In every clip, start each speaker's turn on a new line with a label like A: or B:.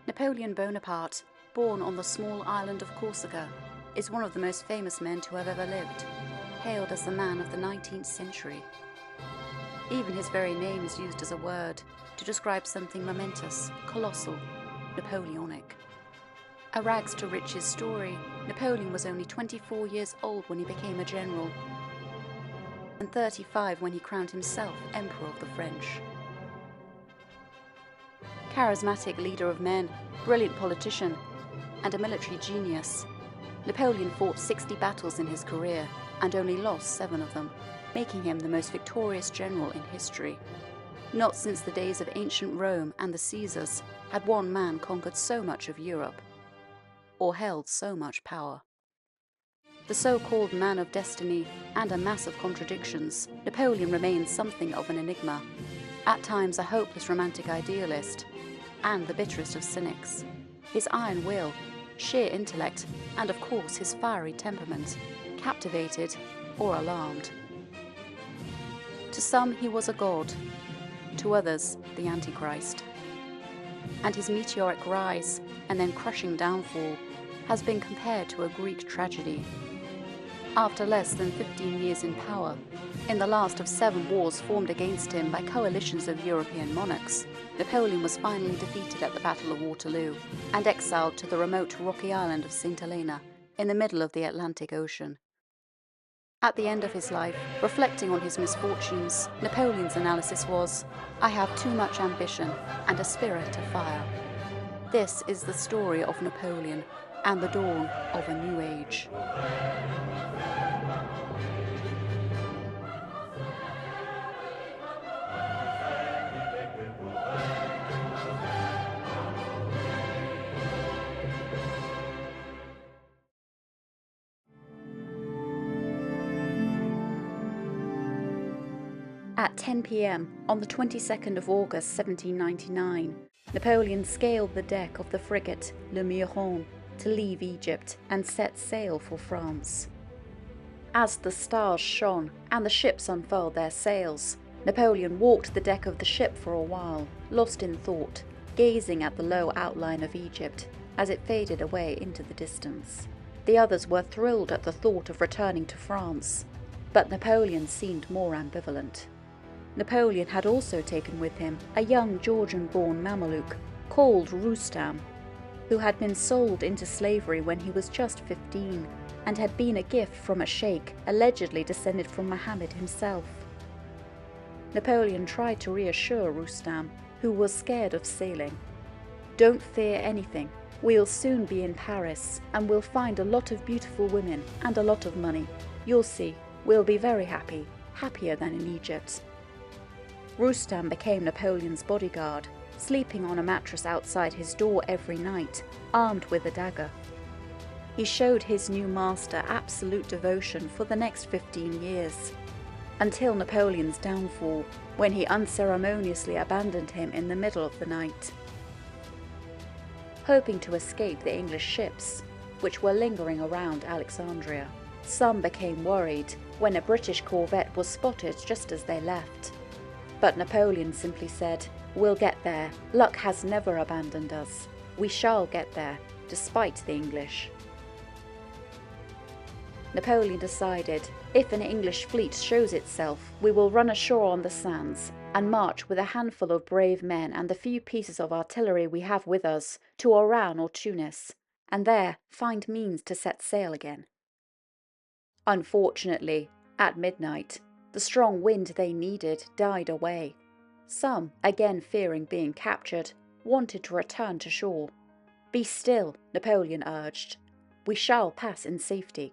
A: Napoleon Bonaparte, born on the small island of Corsica, is one of the most famous men to have ever lived, hailed as the man of the 19th century. Even his very name is used as a word to describe something momentous, colossal, Napoleonic. A rags to riches story, Napoleon was only 24 years old when he became a general, and 35 when he crowned himself Emperor of the French. Charismatic leader of men, brilliant politician, and a military genius, Napoleon fought 60 battles in his career and only lost 7 of them, making him the most victorious general in history. Not since the days of ancient Rome and the Caesars had one man conquered so much of Europe, or held so much power. The so-called man of destiny and a mass of contradictions, Napoleon remains something of an enigma, at times a hopeless romantic idealist, and the bitterest of cynics. His iron will, sheer intellect, and of course his fiery temperament, captivated or alarmed. To some he was a god, to others the Antichrist. And his meteoric rise and then crushing downfall has been compared to a Greek tragedy. After less than 15 years in power, in the last of 7 wars formed against him by coalitions of European monarchs, Napoleon was finally defeated at the Battle of Waterloo and exiled to the remote rocky island of St. Helena in the middle of the Atlantic Ocean. At the end of his life, reflecting on his misfortunes, Napoleon's analysis was, "I have too much ambition and a spirit of fire." This is the story of Napoleon and the dawn of a new age. At 10 p.m. on the 22nd of August 1799, Napoleon scaled the deck of the frigate Le Miron to leave Egypt and set sail for France. As the stars shone and the ships unfurled their sails, Napoleon walked the deck of the ship for a while, lost in thought, gazing at the low outline of Egypt as it faded away into the distance. The others were thrilled at the thought of returning to France, but Napoleon seemed more ambivalent. Napoleon had also taken with him a young Georgian-born Mameluke called Rustam, who had been sold into slavery when he was just 15 and had been a gift from a sheikh allegedly descended from Muhammad himself. Napoleon tried to reassure Rustam, who was scared of sailing. "Don't fear anything. We'll soon be in Paris and we'll find a lot of beautiful women and a lot of money. You'll see, we'll be very happy, happier than in Egypt." Rustam became Napoleon's bodyguard, sleeping on a mattress outside his door every night, armed with a dagger. He showed his new master absolute devotion for the next 15 years, until Napoleon's downfall, when he unceremoniously abandoned him in the middle of the night. Hoping to escape the English ships, which were lingering around Alexandria, some became worried when a British corvette was spotted just as they left. But Napoleon simply said, "We'll get there. Luck has never abandoned us. We shall get there, despite the English." Napoleon decided, "If an English fleet shows itself, we will run ashore on the sands and march with a handful of brave men and the few pieces of artillery we have with us to Oran or Tunis, and there find means to set sail again." Unfortunately, at midnight, the strong wind they needed died away. Some, again fearing being captured, wanted to return to shore. "Be still," Napoleon urged. "We shall pass in safety."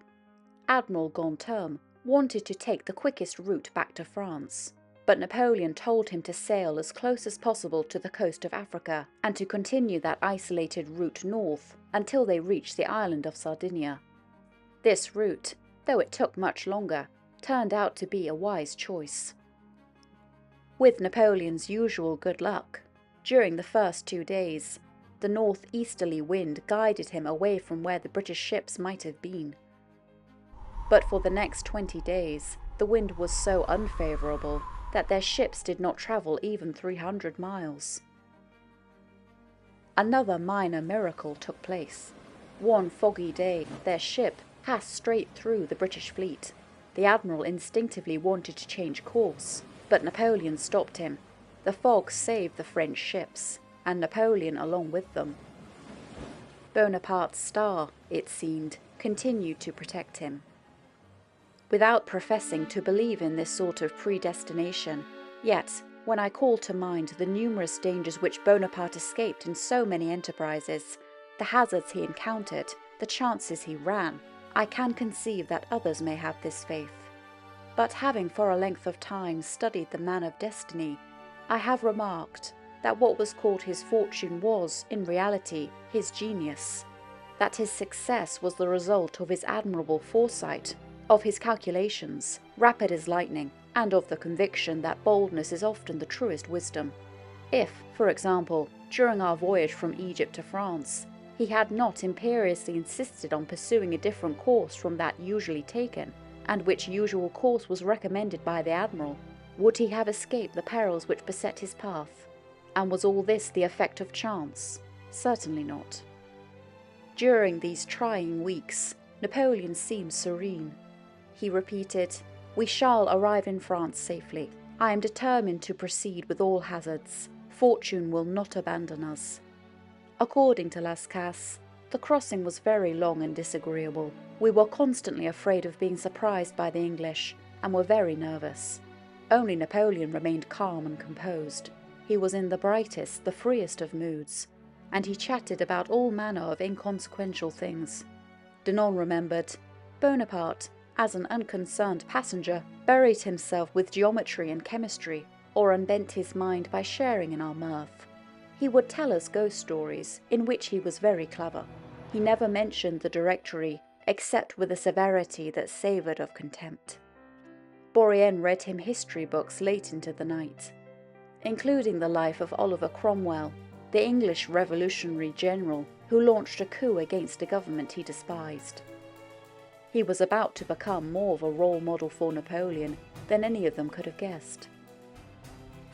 A: Admiral Ganteaume wanted to take the quickest route back to France, but Napoleon told him to sail as close as possible to the coast of Africa and to continue that isolated route north until they reached the island of Sardinia. This route, though it took much longer, turned out to be a wise choice. With Napoleon's usual good luck, during the first 2 days, the northeasterly wind guided him away from where the British ships might have been. But for the next 20 days, the wind was so unfavourable that their ships did not travel even 300 miles. Another minor miracle took place. One foggy day, their ship passed straight through the British fleet. The admiral instinctively wanted to change course, but Napoleon stopped him. The fog saved the French ships, and Napoleon along with them. Bonaparte's star, it seemed, continued to protect him. Without professing to believe in this sort of predestination, yet, when I call to mind the numerous dangers which Bonaparte escaped in so many enterprises, the hazards he encountered, the chances he ran, I can conceive that others may have this faith. But having for a length of time studied the man of destiny, I have remarked that what was called his fortune was, in reality, his genius, that his success was the result of his admirable foresight, of his calculations, rapid as lightning, and of the conviction that boldness is often the truest wisdom. If, for example, during our voyage from Egypt to France, he had not imperiously insisted on pursuing a different course from that usually taken, and which usual course was recommended by the admiral, would he have escaped the perils which beset his path? And was all this the effect of chance? Certainly not. During these trying weeks, Napoleon seemed serene. He repeated, "We shall arrive in France safely. I am determined to proceed with all hazards. Fortune will not abandon us." According to Lascasse, the crossing was very long and disagreeable. We were constantly afraid of being surprised by the English, and were very nervous. Only Napoleon remained calm and composed. He was in the brightest, the freest of moods, and he chatted about all manner of inconsequential things. Denon remembered, Bonaparte, as an unconcerned passenger, buried himself with geometry and chemistry, or unbent his mind by sharing in our mirth. He would tell us ghost stories, in which he was very clever. He never mentioned the Directory, except with a severity that savoured of contempt. Bourrienne read him history books late into the night, including the life of Oliver Cromwell, the English revolutionary general who launched a coup against a government he despised. He was about to become more of a role model for Napoleon than any of them could have guessed.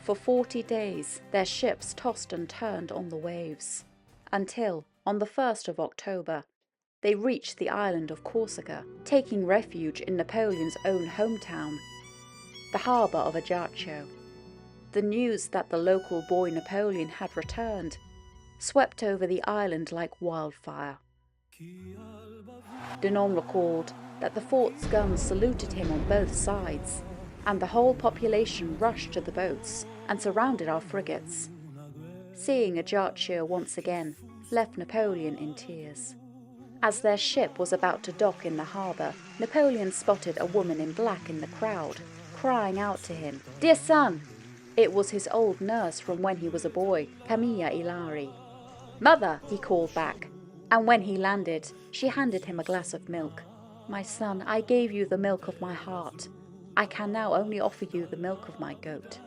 A: For 40 days their ships tossed and turned on the waves, until, on the 1st of October, they reached the island of Corsica, taking refuge in Napoleon's own hometown, the harbour of Ajaccio. The news that the local boy Napoleon had returned swept over the island like wildfire. Denon recalled that the fort's guns saluted him on both sides, and the whole population rushed to the boats and surrounded our frigates. Seeing Ajaccio once again left Napoleon in tears. As their ship was about to dock in the harbour, Napoleon spotted a woman in black in the crowd, crying out to him, "Dear son!" It was his old nurse from when he was a boy, Camilla Ilari. "Mother," he called back, and when he landed, she handed him a glass of milk. "My son, I gave you the milk of my heart. I can now only offer you the milk of my goat."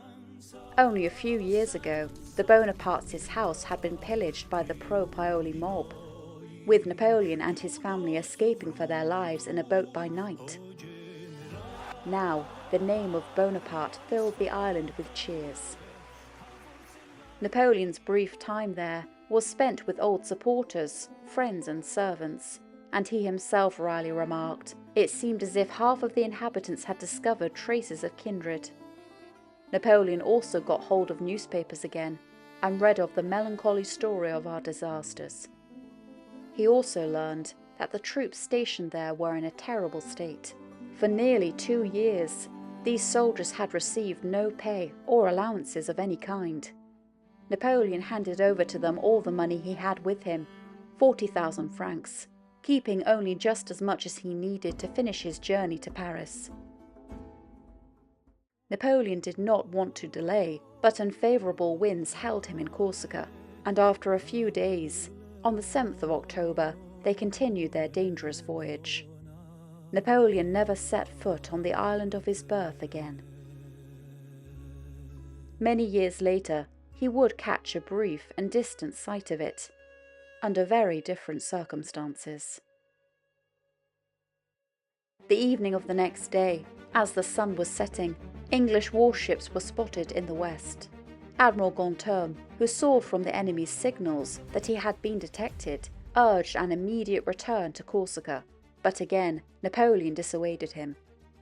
A: Only a few years ago, the Bonapartes' house had been pillaged by the pro-Paoli mob, with Napoleon and his family escaping for their lives in a boat by night. Now, the name of Bonaparte filled the island with cheers. Napoleon's brief time there was spent with old supporters, friends and servants, and he himself wryly remarked, it seemed as if half of the inhabitants had discovered traces of kindred. Napoleon also got hold of newspapers again, and read of the melancholy story of our disasters. He also learned that the troops stationed there were in a terrible state. For nearly 2 years, these soldiers had received no pay or allowances of any kind. Napoleon handed over to them all the money he had with him, 40,000 francs, keeping only just as much as he needed to finish his journey to Paris. Napoleon did not want to delay, but unfavourable winds held him in Corsica, and after a few days, on the 7th of October, they continued their dangerous voyage. Napoleon never set foot on the island of his birth again. Many years later, he would catch a brief and distant sight of it, under very different circumstances. The evening of the next day, as the sun was setting, English warships were spotted in the west. Admiral Ganteaume, who saw from the enemy's signals that he had been detected, urged an immediate return to Corsica, but again Napoleon dissuaded him.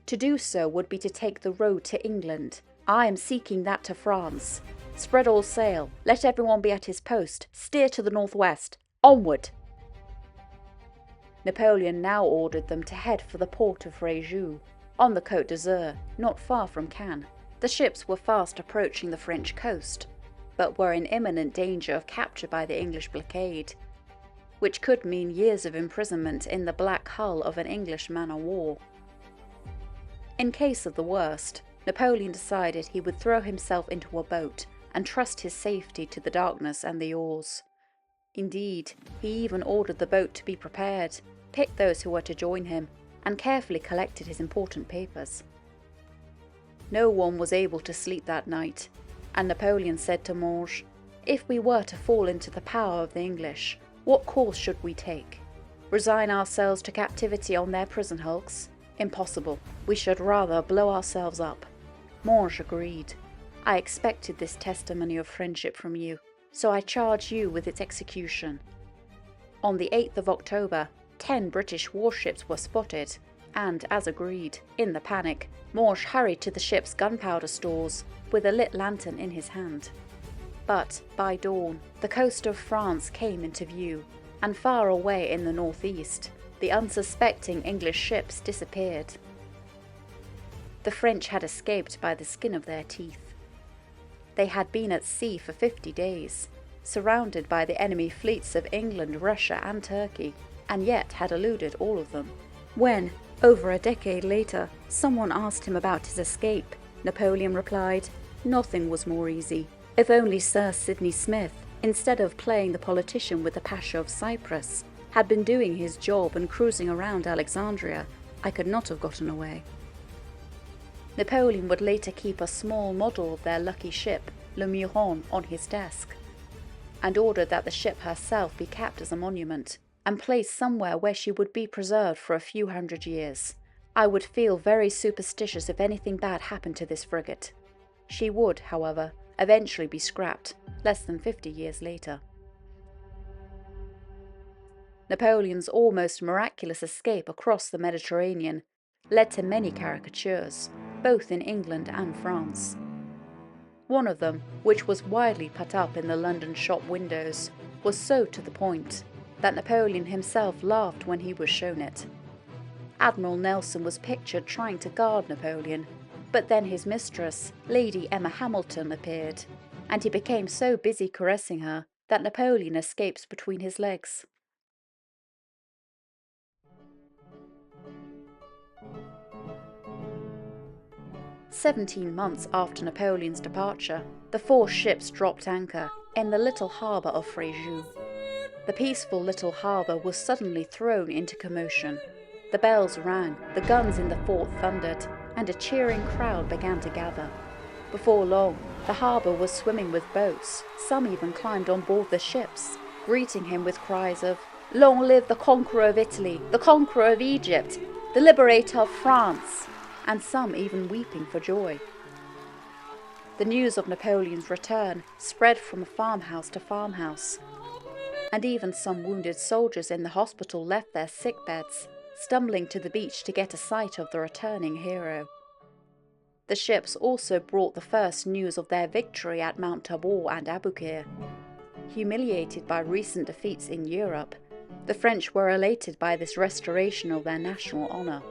A: To do so would be to take the road to England. I am seeking that to France. Spread all sail, let everyone be at his post, steer to the northwest, onward! Napoleon now ordered them to head for the port of Fréjus, on the Côte d'Azur, not far from Cannes. The ships were fast approaching the French coast, but were in imminent danger of capture by the English blockade, which could mean years of imprisonment in the black hull of an English man-of-war. In case of the worst, Napoleon decided he would throw himself into a boat and trust his safety to the darkness and the oars. Indeed, he even ordered the boat to be prepared, picked those who were to join him, and carefully collected his important papers. No one was able to sleep that night, and Napoleon said to Monge, "If we were to fall into the power of the English, what course should we take? Resign ourselves to captivity on their prison hulks? Impossible. We should rather blow ourselves up." Monge agreed. "I expected this testimony of friendship from you, so I charge you with its execution." On the 8th of October, 10 British warships were spotted, and, as agreed, in the panic, Monge hurried to the ship's gunpowder stores with a lit lantern in his hand. But by dawn, the coast of France came into view, and far away in the northeast, the unsuspecting English ships disappeared. The French had escaped by the skin of their teeth. They had been at sea for 50 days, surrounded by the enemy fleets of England, Russia, and Turkey, and yet had eluded all of them. When, over a decade later, someone asked him about his escape, Napoleon replied, "Nothing was more easy. If only Sir Sidney Smith, instead of playing the politician with the Pasha of Cyprus, had been doing his job and cruising around Alexandria, I could not have gotten away." Napoleon would later keep a small model of their lucky ship, Le Muron, on his desk, and ordered that the ship herself be kept as a monument, and placed somewhere where she would be preserved for a few hundred years. "I would feel very superstitious if anything bad happened to this frigate." She would, however, eventually be scrapped, less than 50 years later. Napoleon's almost miraculous escape across the Mediterranean led to many caricatures, both in England and France. One of them, which was widely put up in the London shop windows, was so to the point that Napoleon himself laughed when he was shown it. Admiral Nelson was pictured trying to guard Napoleon, but then his mistress, Lady Emma Hamilton, appeared, and he became so busy caressing her that Napoleon escapes between his legs. "17 months after Napoleon's departure, the 4 ships dropped anchor in the little harbour of Fréjus. The peaceful little harbour was suddenly thrown into commotion. The bells rang, the guns in the fort thundered, and a cheering crowd began to gather. Before long, the harbour was swimming with boats. Some even climbed on board the ships, greeting him with cries of, 'Long live the conqueror of Italy, the conqueror of Egypt, the liberator of France,' and some even weeping for joy. The news of Napoleon's return spread from farmhouse to farmhouse, and even some wounded soldiers in the hospital left their sick beds, stumbling to the beach to get a sight of the returning hero. The ships also brought the first news of their victory at Mount Tabor and Aboukir. Humiliated by recent defeats in Europe, the French were elated by this restoration of their national honour.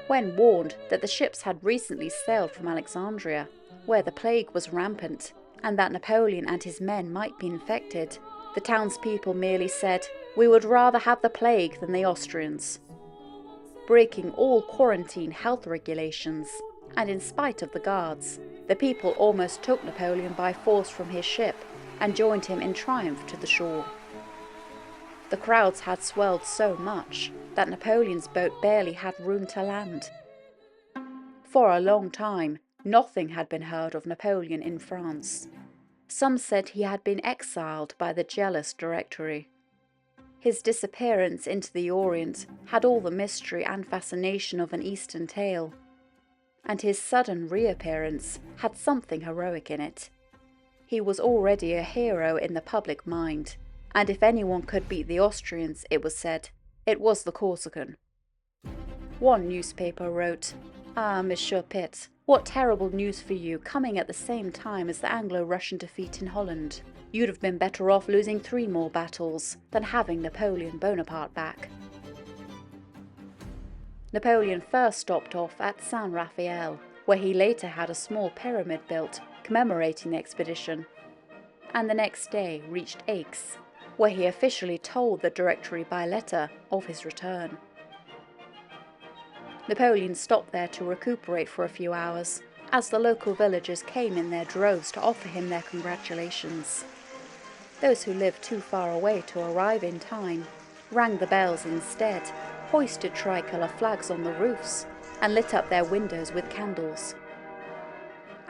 A: When warned that the ships had recently sailed from Alexandria, where the plague was rampant, and that Napoleon and his men might be infected, the townspeople merely said, "We would rather have the plague than the Austrians," breaking all quarantine health regulations, and in spite of the guards, the people almost took Napoleon by force from his ship and joined him in triumph to the shore. The crowds had swelled so much that Napoleon's boat barely had room to land. For a long time, nothing had been heard of Napoleon in France. Some said he had been exiled by the jealous Directory. His disappearance into the Orient had all the mystery and fascination of an Eastern tale, and his sudden reappearance had something heroic in it. He was already a hero in the public mind, and if anyone could beat the Austrians, it was said, it was the Corsican. One newspaper wrote, "Ah, Monsieur Pitt, what terrible news for you, coming at the same time as the Anglo-Russian defeat in Holland. You'd have been better off losing 3 more battles than having Napoleon Bonaparte back." Napoleon first stopped off at San Rafael, where he later had a small pyramid built commemorating the expedition, and the next day reached Aix, where he officially told the Directory by letter of his return. Napoleon stopped there to recuperate for a few hours, as the local villagers came in their droves to offer him their congratulations. Those who lived too far away to arrive in time rang the bells instead, hoisted tricolour flags on the roofs, and lit up their windows with candles.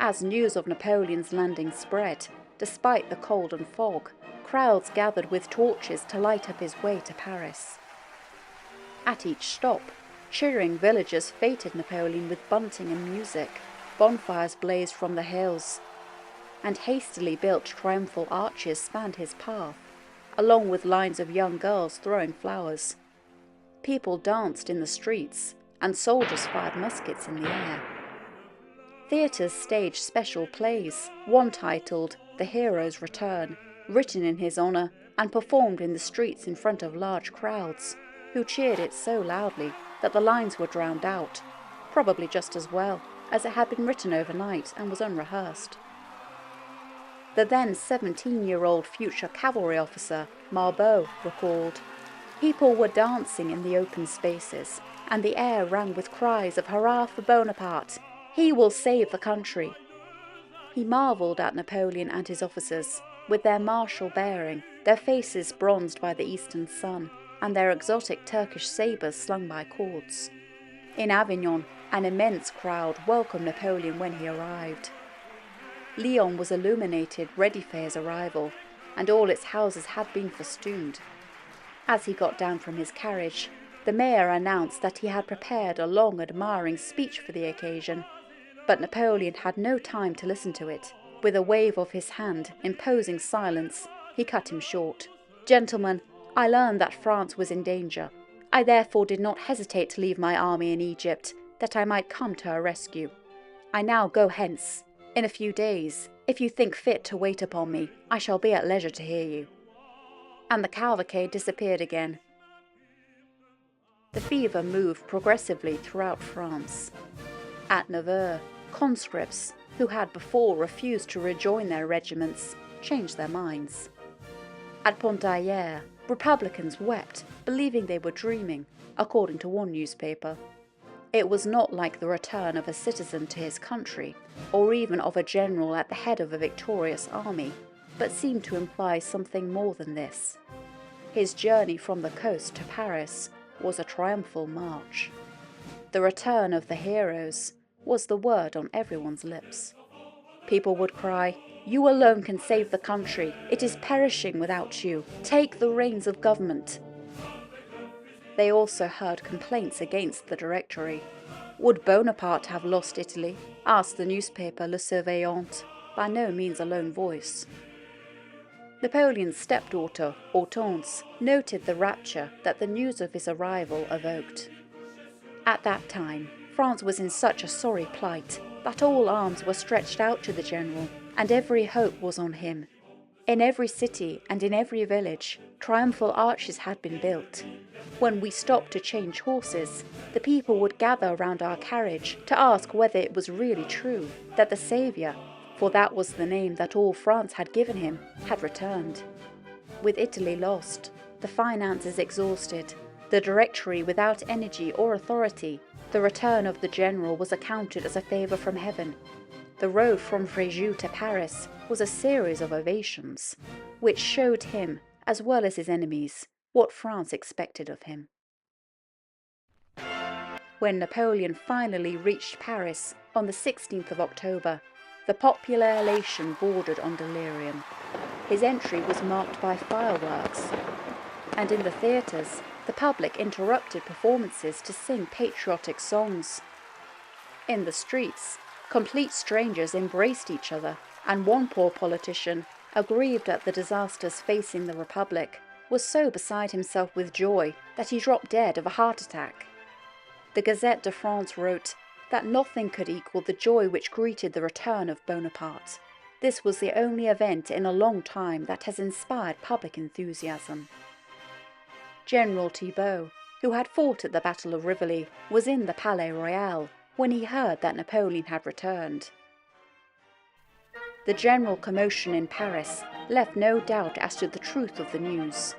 A: As news of Napoleon's landing spread, despite the cold and fog, crowds gathered with torches to light up his way to Paris. At each stop, cheering villagers feted Napoleon with bunting and music, bonfires blazed from the hills, and hastily built triumphal arches spanned his path, along with lines of young girls throwing flowers. People danced in the streets, and soldiers fired muskets in the air. Theatres staged special plays, one titled The Hero's Return, written in his honour, and performed in the streets in front of large crowds, who cheered it so loudly that the lines were drowned out, probably just as well, as it had been written overnight and was unrehearsed. The then 17-year-old future cavalry officer, Marbeau, recalled, "People were dancing in the open spaces, and the air rang with cries of hurrah for Bonaparte! He will save the country!" He marvelled at Napoleon and his officers, with their martial bearing, their faces bronzed by the eastern sun, and their exotic Turkish sabres slung by cords. In Avignon, an immense crowd welcomed Napoleon when he arrived. Lyon was illuminated, ready for his arrival, and all its houses had been festooned. As he got down from his carriage, the mayor announced that he had prepared a long, admiring speech for the occasion, but Napoleon had no time to listen to it. With a wave of his hand, imposing silence, he cut him short. "Gentlemen, I learned that France was in danger. I therefore did not hesitate to leave my army in Egypt, that I might come to her rescue. I now go hence. In a few days, if you think fit to wait upon me, I shall be at leisure to hear you." And the cavalcade disappeared again. The fever moved progressively throughout France. At Nevers, conscripts, who had before refused to rejoin their regiments, changed their minds. At Pontarlier, Republicans wept, believing they were dreaming, according to one newspaper. It was not like the return of a citizen to his country, or even of a general at the head of a victorious army, but seemed to imply something more than this. His journey from the coast to Paris was a triumphal march. The return of the heroes was the word on everyone's lips. People would cry, "You alone can save the country. It is perishing without you. Take the reins of government." They also heard complaints against the Directory. Would Bonaparte have lost Italy? Asked the newspaper Le Surveillant, by no means a lone voice. Napoleon's stepdaughter, Hortense, noted the rapture that the news of his arrival evoked. At that time, France was in such a sorry plight that all arms were stretched out to the general, and every hope was on him. In every city and in every village, triumphal arches had been built. When we stopped to change horses, the people would gather around our carriage to ask whether it was really true that the Saviour, for that was the name that all France had given him, had returned. With Italy lost, the finances exhausted, the Directory without energy or authority, the return of the general was accounted as a favour from heaven. The road from Fréjus to Paris was a series of ovations, which showed him, as well as his enemies, what France expected of him. When Napoleon finally reached Paris on the 16th of October, the popular elation bordered on delirium. His entry was marked by fireworks, and in the theatres, the public interrupted performances to sing patriotic songs. In the streets, complete strangers embraced each other and one poor politician, aggrieved at the disasters facing the Republic, was so beside himself with joy that he dropped dead of a heart attack. The Gazette de France wrote that nothing could equal the joy which greeted the return of Bonaparte. This was the only event in a long time that has inspired public enthusiasm. General Thibaut, who had fought at the Battle of Rivoli, was in the Palais Royal when he heard that Napoleon had returned. The general commotion in Paris left no doubt as to the truth of the news.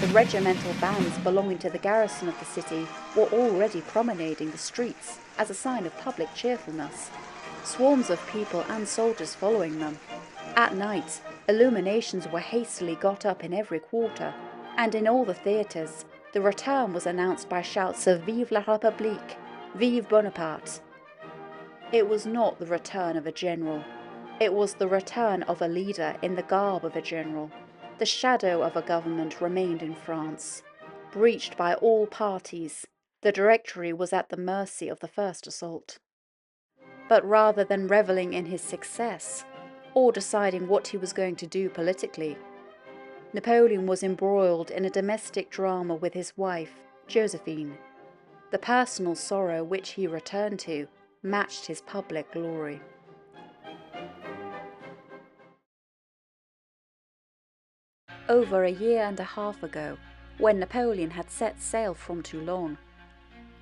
A: The regimental bands belonging to the garrison of the city were already promenading the streets as a sign of public cheerfulness, swarms of people and soldiers following them. At night, illuminations were hastily got up in every quarter, and in all the theatres, the return was announced by shouts of Vive la République, Vive Bonaparte. It was not the return of a general. It was the return of a leader in the garb of a general. The shadow of a government remained in France. Breached by all parties, the Directory was at the mercy of the first assault. But rather than revelling in his success, or deciding what he was going to do politically, Napoleon was embroiled in a domestic drama with his wife, Josephine. The personal sorrow which he returned to matched his public glory. Over a year and a half ago, when Napoleon had set sail from Toulon,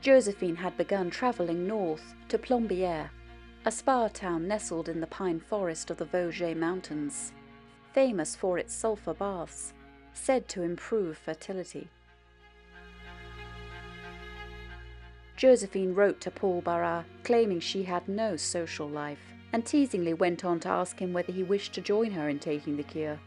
A: Josephine had begun travelling north to Plombières, a spa town nestled in the pine forest of the Voyage mountains, famous for its sulphur baths, said to improve fertility. Josephine wrote to Paul Barras claiming she had no social life, and teasingly went on to ask him whether he wished to join her in taking the cure.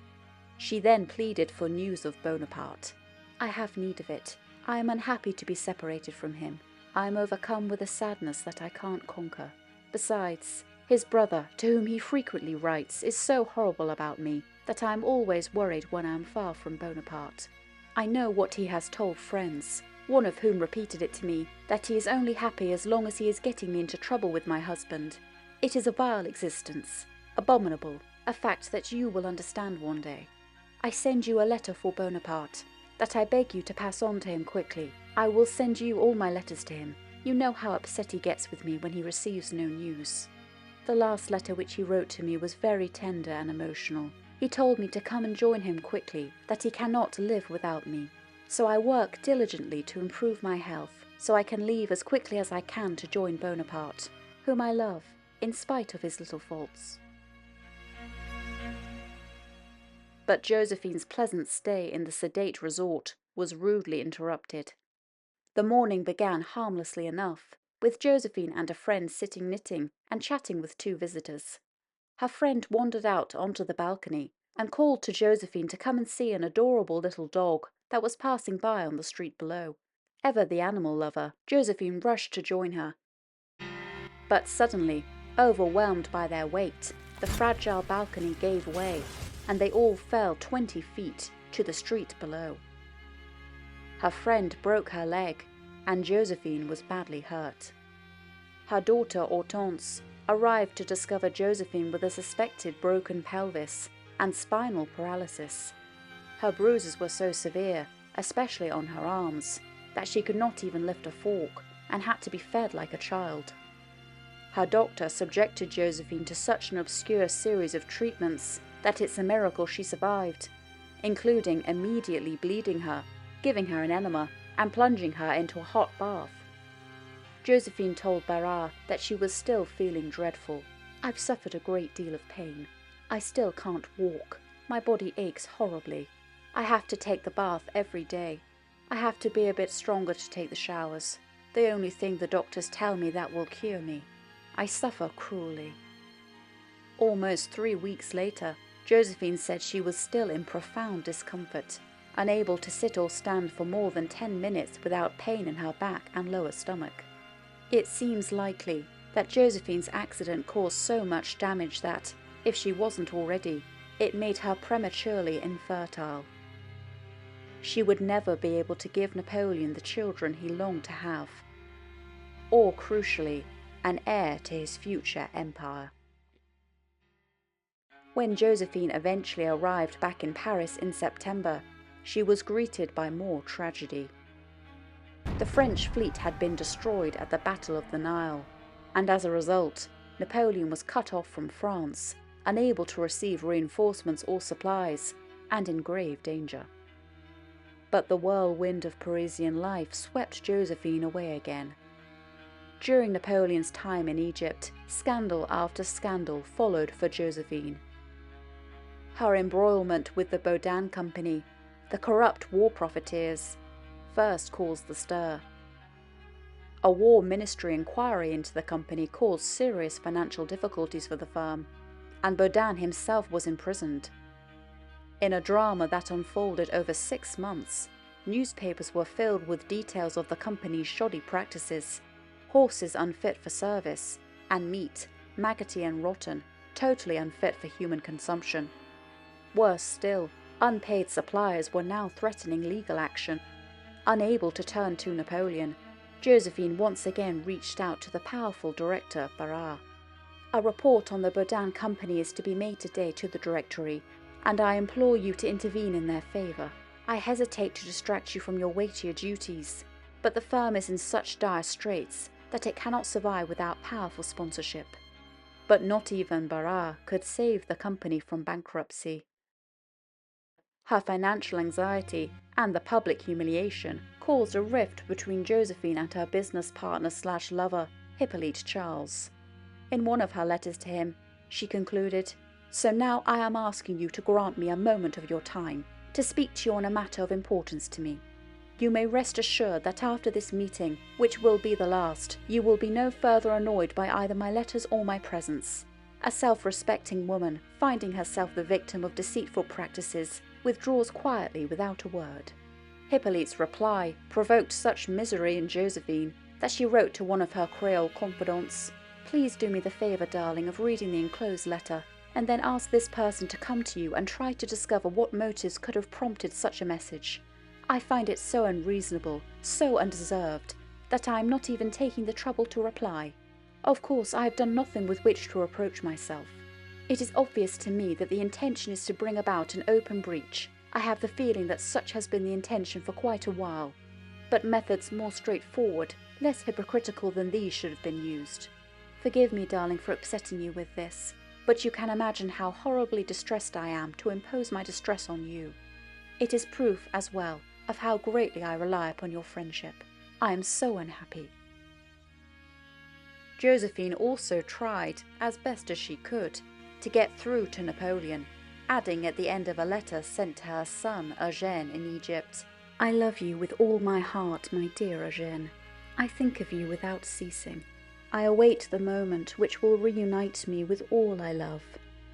A: She then pleaded for news of Bonaparte. "I have need of it. I am unhappy to be separated from him. I am overcome with a sadness that I can't conquer. Besides, his brother, to whom he frequently writes, is so horrible about me that I am always worried when I am far from Bonaparte. I know what he has told friends, one of whom repeated it to me, that he is only happy as long as he is getting me into trouble with my husband. It is a vile existence, abominable, a fact that you will understand one day. I send you a letter for Bonaparte, that I beg you to pass on to him quickly. I will send you all my letters to him. You know how upset he gets with me when he receives no news." The last letter which he wrote to me was very tender and emotional. He told me to come and join him quickly, that he cannot live without me. So I work diligently to improve my health, so I can leave as quickly as I can to join Bonaparte, whom I love, in spite of his little faults. But Josephine's pleasant stay in the sedate resort was rudely interrupted. The morning began harmlessly enough, with Josephine and a friend sitting knitting and chatting with two visitors. Her friend wandered out onto the balcony and called to Josephine to come and see an adorable little dog that was passing by on the street below. Ever the animal lover, Josephine rushed to join her. But suddenly, overwhelmed by their weight, the fragile balcony gave way, and they all fell 20 feet to the street below. Her friend broke her leg, and Josephine was badly hurt. Her daughter Hortense arrived to discover Josephine with a suspected broken pelvis and spinal paralysis. Her bruises were so severe, especially on her arms, that she could not even lift a fork and had to be fed like a child. Her doctor subjected Josephine to such an obscure series of treatments that it's a miracle she survived, including immediately bleeding her, giving her an enema, and plunging her into a hot bath. Josephine told Barras that she was still feeling dreadful. "I've suffered a great deal of pain. I still can't walk. My body aches horribly. I have to take the bath every day. I have to be a bit stronger to take the showers. The only thing the doctors tell me that will cure me. I suffer cruelly." Almost 3 weeks later, Josephine said she was still in profound discomfort, unable to sit or stand for more than 10 minutes without pain in her back and lower stomach. It seems likely that Josephine's accident caused so much damage that, if she wasn't already, it made her prematurely infertile. She would never be able to give Napoleon the children he longed to have, or, crucially, an heir to his future empire. When Josephine eventually arrived back in Paris in September, she was greeted by more tragedy. The French fleet had been destroyed at the Battle of the Nile, and as a result, Napoleon was cut off from France, unable to receive reinforcements or supplies, and in grave danger. But the whirlwind of Parisian life swept Josephine away again. During Napoleon's time in Egypt, scandal after scandal followed for Josephine. Her embroilment with the Baudin Company, the corrupt war profiteers, first caused the stir. A war ministry inquiry into the company caused serious financial difficulties for the firm, and Baudin himself was imprisoned. In a drama that unfolded over 6 months, newspapers were filled with details of the company's shoddy practices: horses unfit for service, and meat, maggoty and rotten, totally unfit for human consumption. Worse still, unpaid suppliers were now threatening legal action. Unable to turn to Napoleon, Josephine once again reached out to the powerful director, Barras. A report on the Baudin Company is to be made today to the Directory, and I implore you to intervene in their favour. I hesitate to distract you from your weightier duties, but the firm is in such dire straits that it cannot survive without powerful sponsorship. But not even Barras could save the company from bankruptcy. Her financial anxiety and the public humiliation caused a rift between Josephine and her business partner/lover, Hippolyte Charles. In one of her letters to him, she concluded, "So now I am asking you to grant me a moment of your time, to speak to you on a matter of importance to me. You may rest assured that after this meeting, which will be the last, you will be no further annoyed by either my letters or my presence." A self-respecting woman, finding herself the victim of deceitful practices, withdraws quietly without a word. Hippolyte's reply provoked such misery in Josephine that she wrote to one of her Creole confidants, "Please do me the favour, darling, of reading the enclosed letter, and then ask this person to come to you and try to discover what motives could have prompted such a message. I find it so unreasonable, so undeserved, that I am not even taking the trouble to reply. Of course, I have done nothing with which to reproach myself. It is obvious to me that the intention is to bring about an open breach. I have the feeling that such has been the intention for quite a while. But methods more straightforward, less hypocritical than these should have been used. Forgive me, darling, for upsetting you with this, but you can imagine how horribly distressed I am to impose my distress on you. It is proof, as well, of how greatly I rely upon your friendship. I am so unhappy." Josephine also tried, as best as she could, to get through to Napoleon, adding at the end of a letter sent to her son Eugène in Egypt, "I love you with all my heart, my dear Eugène. I think of you without ceasing. I await the moment which will reunite me with all I love.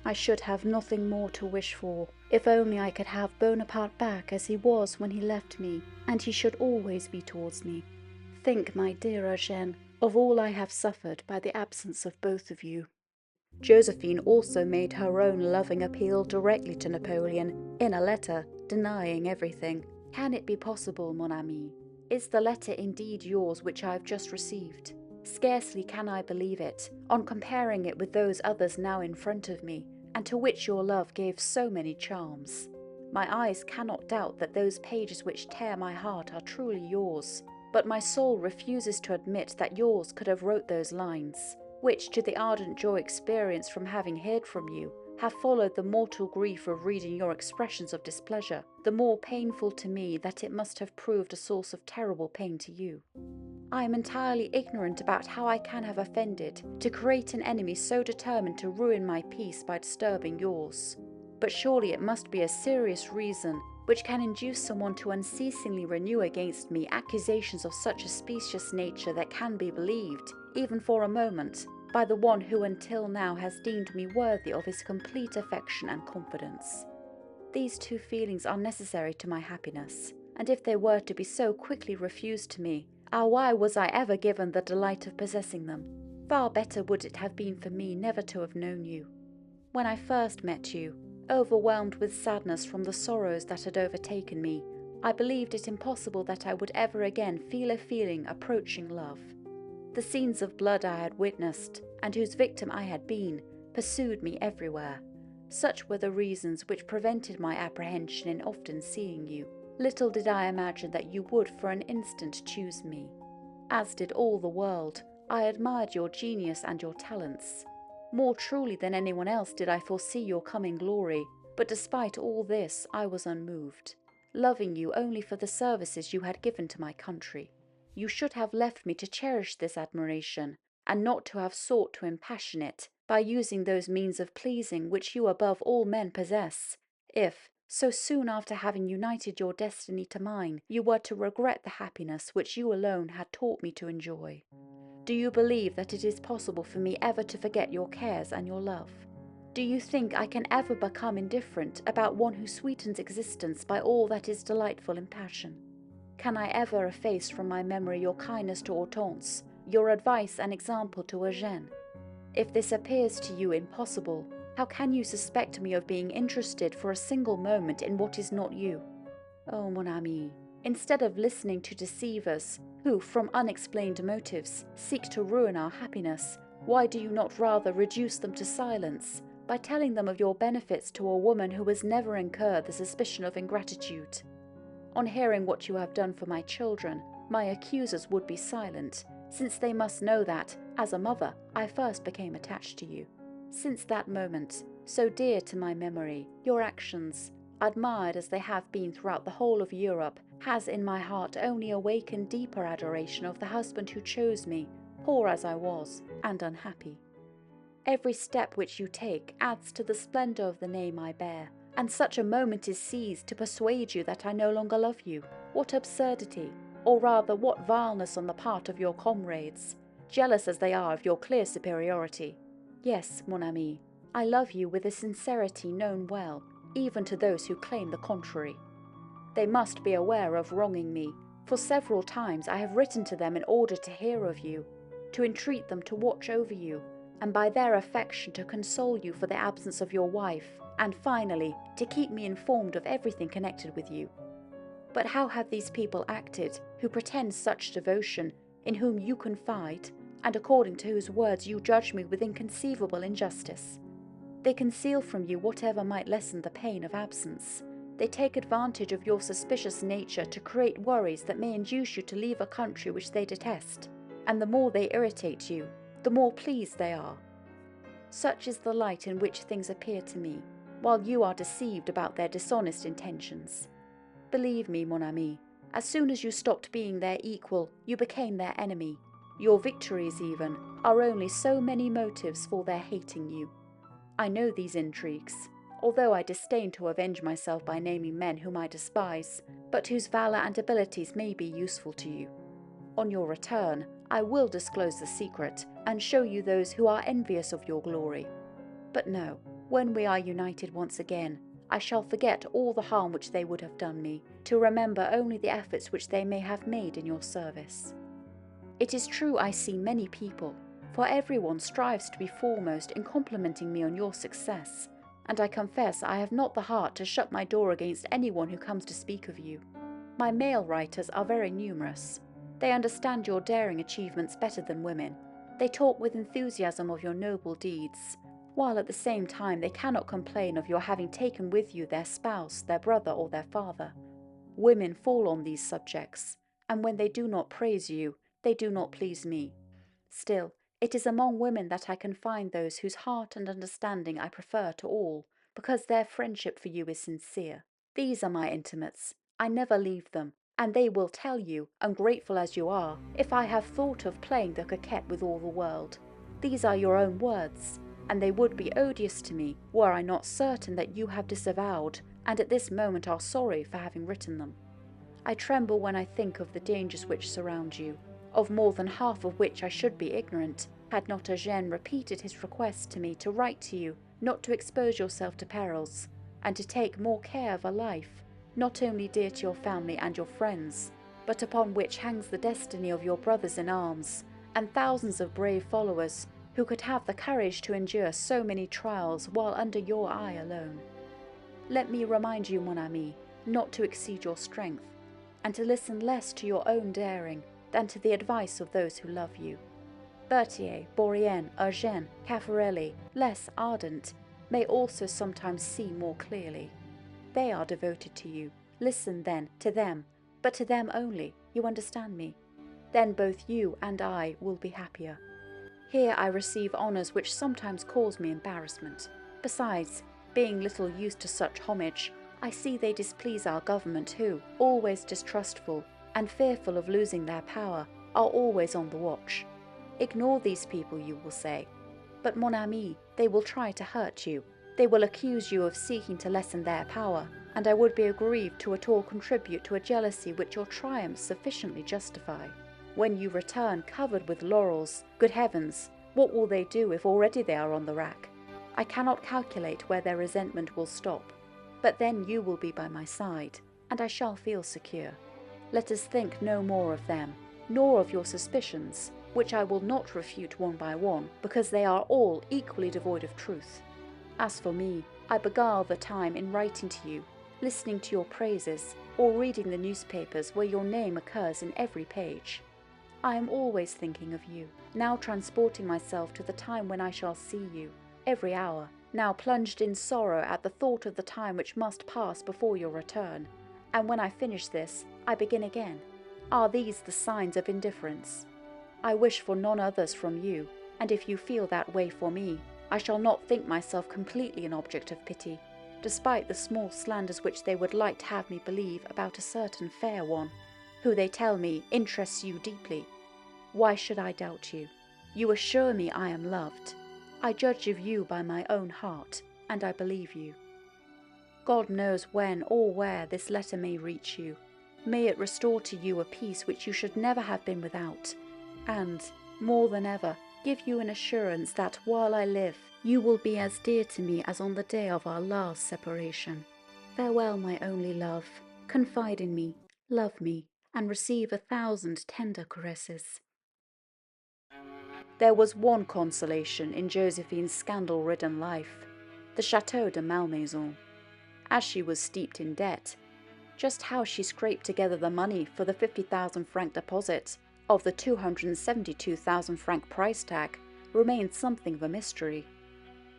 A: I should have nothing more to wish for, if only I could have Bonaparte back as he was when he left me, and he should always be towards me. Think, my dear Eugène, of all I have suffered by the absence of both of you." Josephine also made her own loving appeal directly to Napoleon in a letter, denying everything. "Can it be possible, mon ami? Is the letter indeed yours which I have just received? Scarcely can I believe it, on comparing it with those others now in front of me, and to which your love gave so many charms. My eyes cannot doubt that those pages which tear my heart are truly yours, but my soul refuses to admit that yours could have wrote those lines, which, to the ardent joy experienced from having heard from you, have followed the mortal grief of reading your expressions of displeasure, the more painful to me that it must have proved a source of terrible pain to you. I am entirely ignorant about how I can have offended, to create an enemy so determined to ruin my peace by disturbing yours. But surely it must be a serious reason which can induce someone to unceasingly renew against me accusations of such a specious nature that can be believed, even for a moment, by the one who until now has deemed me worthy of his complete affection and confidence. These two feelings are necessary to my happiness, and if they were to be so quickly refused to me, why was I ever given the delight of possessing them? Far better would it have been for me never to have known you. When I first met you, overwhelmed with sadness from the sorrows that had overtaken me, I believed it impossible that I would ever again feel a feeling approaching love. The scenes of blood I had witnessed, and whose victim I had been, pursued me everywhere. Such were the reasons which prevented my apprehension in often seeing you. Little did I imagine that you would for an instant choose me. As did all the world, I admired your genius and your talents. More truly than anyone else did I foresee your coming glory, but despite all this I was unmoved, loving you only for the services you had given to my country. You should have left me to cherish this admiration, and not to have sought to impassion it by using those means of pleasing which you above all men possess, if, so soon after having united your destiny to mine, you were to regret the happiness which you alone had taught me to enjoy. Do you believe that it is possible for me ever to forget your cares and your love? Do you think I can ever become indifferent about one who sweetens existence by all that is delightful in passion? Can I ever efface from my memory your kindness to Hortense, your advice and example to Eugène? If this appears to you impossible, how can you suspect me of being interested for a single moment in what is not you? Oh, mon ami, instead of listening to deceivers who, from unexplained motives, seek to ruin our happiness, why do you not rather reduce them to silence by telling them of your benefits to a woman who has never incurred the suspicion of ingratitude? On hearing what you have done for my children, my accusers would be silent, since they must know that, as a mother, I first became attached to you. Since that moment, so dear to my memory, your actions, admired as they have been throughout the whole of Europe, has in my heart only awakened deeper adoration of the husband who chose me, poor as I was, and unhappy. Every step which you take adds to the splendour of the name I bear, and such a moment is seized to persuade you that I no longer love you. What absurdity, or rather what vileness on the part of your comrades, jealous as they are of your clear superiority. Yes, mon ami, I love you with a sincerity known well, even to those who claim the contrary. They must be aware of wronging me, for several times I have written to them in order to hear of you, to entreat them to watch over you, and by their affection to console you for the absence of your wife, and finally, to keep me informed of everything connected with you. But how have these people acted, who pretend such devotion, in whom you confide, and according to whose words you judge me with inconceivable injustice? They conceal from you whatever might lessen the pain of absence. They take advantage of your suspicious nature to create worries that may induce you to leave a country which they detest, and the more they irritate you, the more pleased they are. Such is the light in which things appear to me, while you are deceived about their dishonest intentions. Believe me, mon ami, as soon as you stopped being their equal, you became their enemy. Your victories, even, are only so many motives for their hating you. I know these intrigues, although I disdain to avenge myself by naming men whom I despise, but whose valour and abilities may be useful to you. On your return, I will disclose the secret, and show you those who are envious of your glory. But no, when we are united once again, I shall forget all the harm which they would have done me, to remember only the efforts which they may have made in your service. It is true I see many people, for everyone strives to be foremost in complimenting me on your success, and I confess I have not the heart to shut my door against anyone who comes to speak of you. My male writers are very numerous. They understand your daring achievements better than women. They talk with enthusiasm of your noble deeds, while at the same time they cannot complain of your having taken with you their spouse, their brother, or their father. Women fall on these subjects, and when they do not praise you, they do not please me. Still, it is among women that I can find those whose heart and understanding I prefer to all, because their friendship for you is sincere. These are my intimates. I never leave them, and they will tell you, ungrateful as you are, if I have thought of playing the coquette with all the world. These are your own words, and they would be odious to me were I not certain that you have disavowed, and at this moment are sorry for having written them. I tremble when I think of the dangers which surround you, of more than half of which I should be ignorant, had not Eugène repeated his request to me to write to you not to expose yourself to perils, and to take more care of a life, not only dear to your family and your friends, but upon which hangs the destiny of your brothers in arms, and thousands of brave followers who could have the courage to endure so many trials while under your eye alone. Let me remind you, mon ami, not to exceed your strength, and to listen less to your own daring than to the advice of those who love you. Berthier, Bourrienne, Eugène, Caffarelli, less ardent, may also sometimes see more clearly. They are devoted to you. Listen then to them, but to them only, you understand me? Then both you and I will be happier. Here I receive honours which sometimes cause me embarrassment. Besides, being little used to such homage, I see they displease our government who, always distrustful and fearful of losing their power, are always on the watch. Ignore these people, you will say. But mon ami, they will try to hurt you. They will accuse you of seeking to lessen their power, and I would be aggrieved to at all contribute to a jealousy which your triumphs sufficiently justify. When you return covered with laurels, good heavens, what will they do if already they are on the rack? I cannot calculate where their resentment will stop, but then you will be by my side, and I shall feel secure. Let us think no more of them, nor of your suspicions, which I will not refute one by one, because they are all equally devoid of truth. As for me, I beguile the time in writing to you, listening to your praises, or reading the newspapers where your name occurs in every page. I am always thinking of you, now transporting myself to the time when I shall see you, every hour, now plunged in sorrow at the thought of the time which must pass before your return, and when I finish this, I begin again. Are these the signs of indifference? I wish for none others from you, and if you feel that way for me, I shall not think myself completely an object of pity, despite the small slanders which they would like to have me believe about a certain fair one, who they tell me interests you deeply. Why should I doubt you? You assure me I am loved. I judge of you by my own heart, and I believe you. God knows when or where this letter may reach you. May it restore to you a peace which you should never have been without, and, more than ever, give you an assurance that while I live, you will be as dear to me as on the day of our last separation. Farewell, my only love. Confide in me, love me, and receive 1,000 tender caresses. There was one consolation in Josephine's scandal-ridden life, the Château de Malmaison. As she was steeped in debt, just how she scraped together the money for the 50,000 franc deposit of the 272,000 franc price tag remained something of a mystery.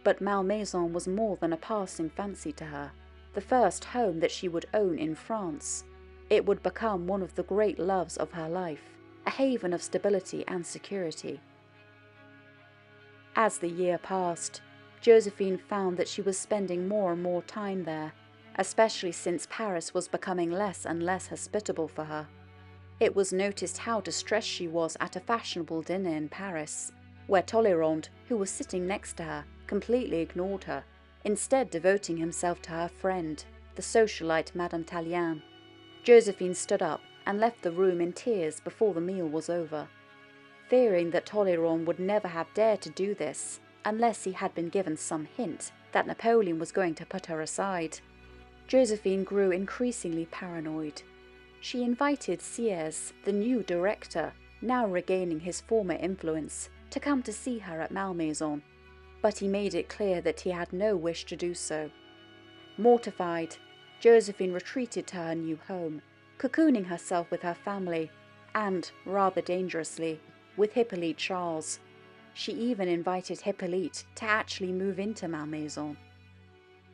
A: But Malmaison was more than a passing fancy to her, the first home that she would own in France. It would become one of the great loves of her life, a haven of stability and security. As the year passed, Josephine found that she was spending more and more time there, especially since Paris was becoming less and less hospitable for her. It was noticed how distressed she was at a fashionable dinner in Paris, where Talleyrand, who was sitting next to her, completely ignored her, instead devoting himself to her friend, the socialite Madame Tallien. Josephine stood up and left the room in tears before the meal was over. Fearing that Talleyrand would never have dared to do this unless he had been given some hint that Napoleon was going to put her aside, Josephine grew increasingly paranoid. She invited Sieyès, the new director, now regaining his former influence, to come to see her at Malmaison, but he made it clear that he had no wish to do so. Mortified, Josephine retreated to her new home, cocooning herself with her family, and, rather dangerously, with Hippolyte Charles. She even invited Hippolyte to actually move into Malmaison.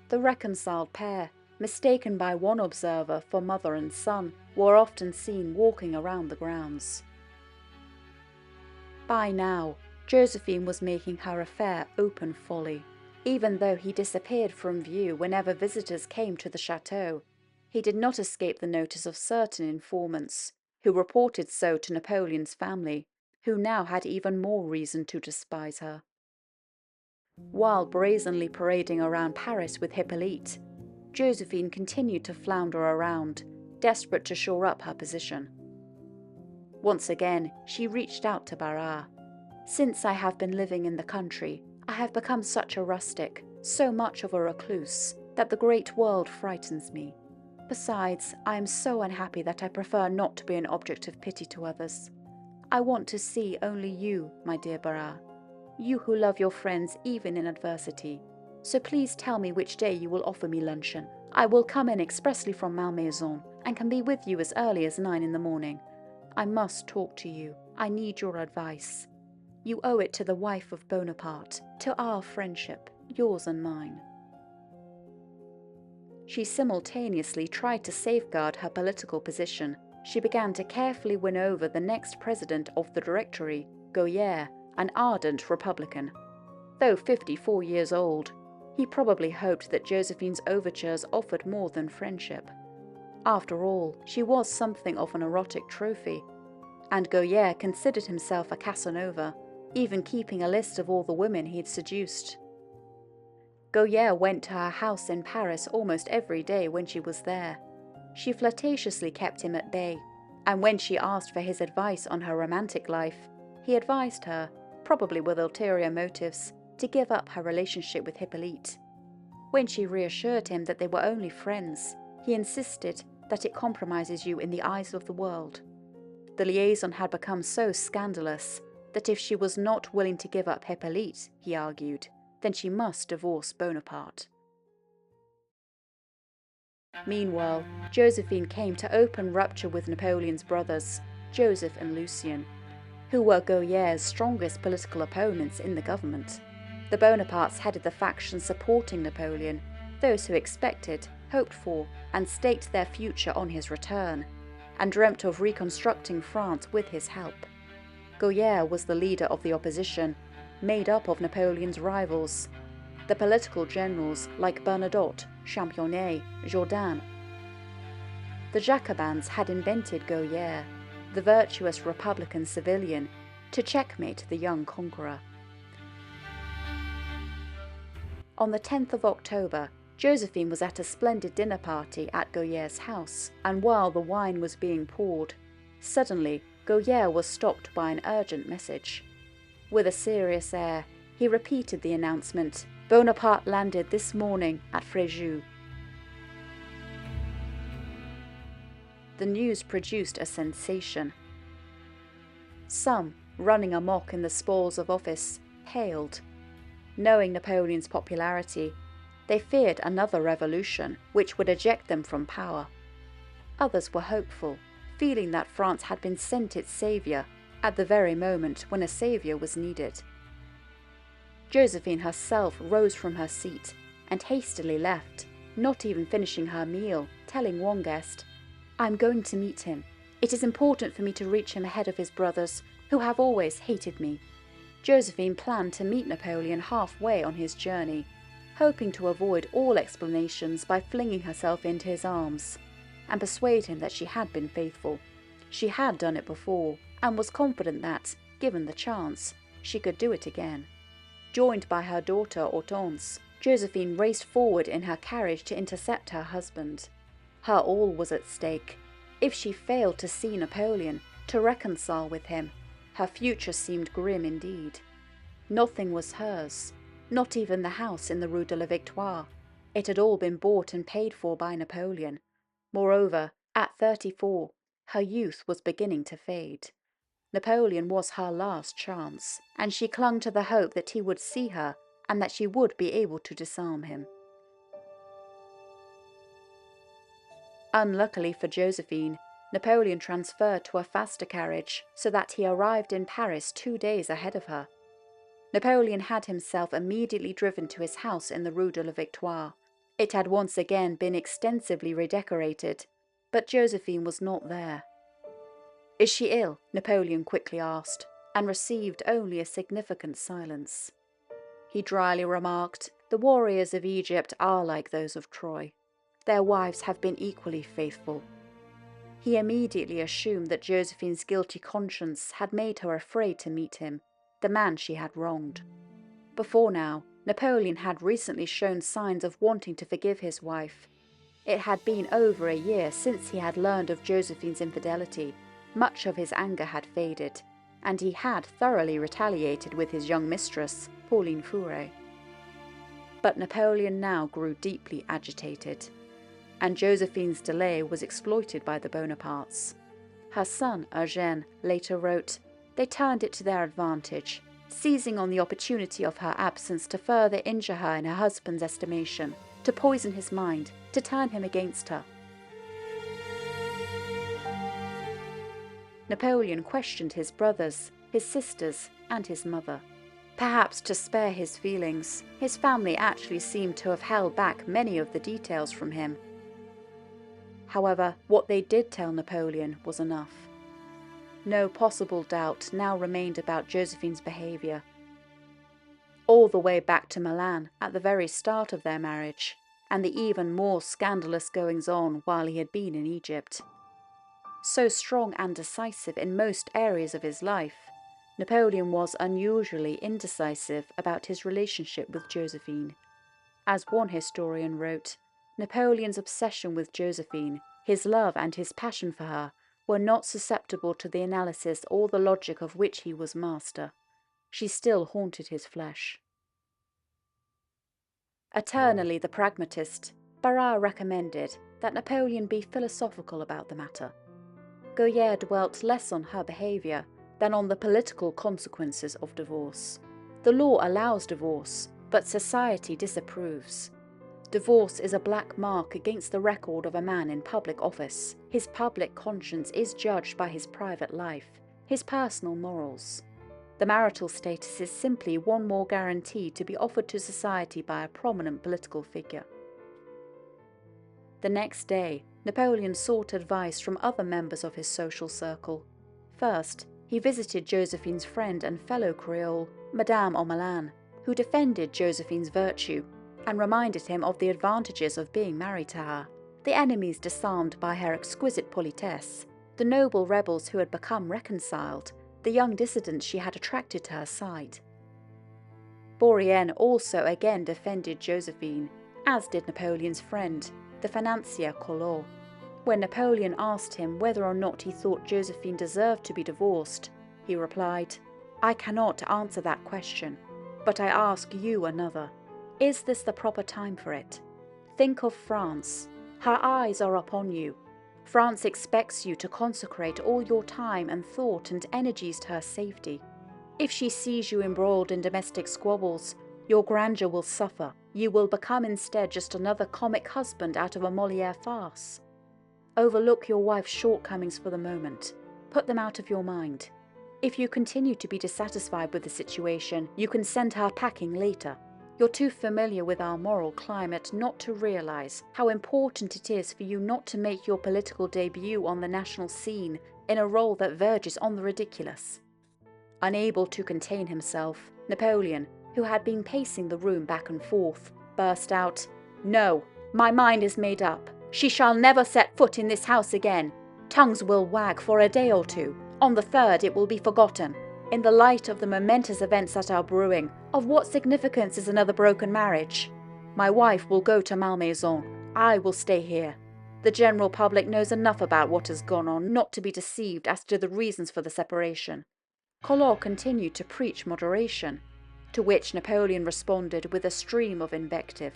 A: The reconciled pair, mistaken by one observer for mother and son, were often seen walking around the grounds. By now, Josephine was making her affair open folly. Even though he disappeared from view whenever visitors came to the chateau, he did not escape the notice of certain informants, who reported so to Napoleon's family, who now had even more reason to despise her. While brazenly parading around Paris with Hippolyte, Josephine continued to flounder around, desperate to shore up her position. Once again, she reached out to Barras. Since I have been living in the country, I have become such a rustic, so much of a recluse, that the great world frightens me. Besides, I am so unhappy that I prefer not to be an object of pity to others. I want to see only you, my dear Barras, you who love your friends even in adversity. So please tell me which day you will offer me luncheon. I will come in expressly from Malmaison, and can be with you as early as 9 in the morning. I must talk to you. I need your advice. You owe it to the wife of Bonaparte, to our friendship. yours and mine. She simultaneously tried to safeguard her political position. She began to carefully win over the next president of the Directory, Goyer, an ardent Republican. Though 54 years old, he probably hoped that Josephine's overtures offered more than friendship. After all, she was something of an erotic trophy, and Goyer considered himself a Casanova, even keeping a list of all the women he had seduced. Goyer went to her house in Paris almost every day when she was there. She flirtatiously kept him at bay, and when she asked for his advice on her romantic life, he advised her, probably with ulterior motives, to give up her relationship with Hippolyte. When she reassured him that they were only friends, he insisted that it compromises you in the eyes of the world. The liaison had become so scandalous that if she was not willing to give up Hippolyte, he argued, then she must divorce Bonaparte. Meanwhile, Josephine came to open rupture with Napoleon's brothers, Joseph and Lucien, who were Goyer's strongest political opponents in the government. The Bonapartes headed the faction supporting Napoleon, those who expected, hoped for, and staked their future on his return, and dreamt of reconstructing France with his help. Goyer was the leader of the opposition, made up of Napoleon's rivals, the political generals like Bernadotte, Championnet, Jourdan. The Jacobins had invented Goyer, the virtuous republican civilian, to checkmate the young conqueror. On the 10th of October, Josephine was at a splendid dinner party at Goyer's house, and while the wine was being poured, suddenly Goyer was stopped by an urgent message. With a serious air, he repeated the announcement, "Bonaparte landed this morning at Fréjus." The news produced a sensation. Some, running amok in the spoils of office, paled. Knowing Napoleon's popularity, they feared another revolution which would eject them from power. Others were hopeful, feeling that France had been sent its saviour at the very moment when a saviour was needed. Josephine herself rose from her seat and hastily left, not even finishing her meal, telling one guest, "I'm going to meet him. It is important for me to reach him ahead of his brothers, who have always hated me." Josephine planned to meet Napoleon halfway on his journey, hoping to avoid all explanations by flinging herself into his arms, and persuade him that she had been faithful. She had done it before, and was confident that, given the chance, she could do it again. Joined by her daughter Hortense, Josephine raced forward in her carriage to intercept her husband. Her all was at stake. If she failed to see Napoleon, to reconcile with him, her future seemed grim indeed. Nothing was hers, not even the house in the Rue de la Victoire. It had all been bought and paid for by Napoleon. Moreover, at 34, her youth was beginning to fade. Napoleon was her last chance, and she clung to the hope that he would see her and that she would be able to disarm him. Unluckily for Josephine, Napoleon transferred to a faster carriage so that he arrived in Paris 2 days ahead of her. Napoleon had himself immediately driven to his house in the Rue de la Victoire. It had once again been extensively redecorated, but Josephine was not there. "Is she ill?" Napoleon quickly asked, and received only a significant silence. He dryly remarked, "The warriors of Egypt are like those of Troy. Their wives have been equally faithful." He immediately assumed that Josephine's guilty conscience had made her afraid to meet him, the man she had wronged. Before now, Napoleon had recently shown signs of wanting to forgive his wife. It had been over a year since he had learned of Josephine's infidelity. Much of his anger had faded, and he had thoroughly retaliated with his young mistress, Pauline Fouret. But Napoleon now grew deeply agitated, and Josephine's delay was exploited by the Bonapartes. Her son, Eugène, later wrote, "They turned it to their advantage, seizing on the opportunity of her absence to further injure her in her husband's estimation, to poison his mind, to turn him against her." Napoleon questioned his brothers, his sisters, and his mother. Perhaps to spare his feelings, his family actually seemed to have held back many of the details from him. However, what they did tell Napoleon was enough. No possible doubt now remained about Josephine's behaviour. All the way back to Milan at the very start of their marriage, and the even more scandalous goings-on while he had been in Egypt. So strong and decisive in most areas of his life, Napoleon was unusually indecisive about his relationship with Josephine. As one historian wrote, Napoleon's obsession with Josephine, his love and his passion for her, were not susceptible to the analysis or the logic of which he was master. She still haunted his flesh. Eternally the pragmatist, Barras recommended that Napoleon be philosophical about the matter. Coquette dwelt less on her behaviour than on the political consequences of divorce. The law allows divorce, but society disapproves. Divorce is a black mark against the record of a man in public office. His public conscience is judged by his private life, his personal morals. The marital status is simply one more guarantee to be offered to society by a prominent political figure. The next day, Napoleon sought advice from other members of his social circle. First, he visited Josephine's friend and fellow Creole, Madame Omelin, who defended Josephine's virtue and reminded him of the advantages of being married to her. The enemies disarmed by her exquisite politesse, the noble rebels who had become reconciled, the young dissidents she had attracted to her side. Bourrienne also again defended Josephine, as did Napoleon's friend, the financier Collot. When Napoleon asked him whether or not he thought Josephine deserved to be divorced, he replied, "I cannot answer that question, but I ask you another. Is this the proper time for it? Think of France. Her eyes are upon you. France expects you to consecrate all your time and thought and energies to her safety. If she sees you embroiled in domestic squabbles, your grandeur will suffer. You will become instead just another comic husband out of a Molière farce. Overlook your wife's shortcomings for the moment. Put them out of your mind. If you continue to be dissatisfied with the situation, you can send her packing later. You're too familiar with our moral climate not to realize how important it is for you not to make your political debut on the national scene in a role that verges on the ridiculous." Unable to contain himself, Napoleon, who had been pacing the room back and forth, burst out, "No, my mind is made up. She shall never set foot in this house again. Tongues will wag for a day or two. On the third it will be forgotten. In the light of the momentous events that are brewing, of what significance is another broken marriage? My wife will go to Malmaison. I will stay here. The general public knows enough about what has gone on not to be deceived as to the reasons for the separation." Collot continued to preach moderation, to which Napoleon responded with a stream of invective.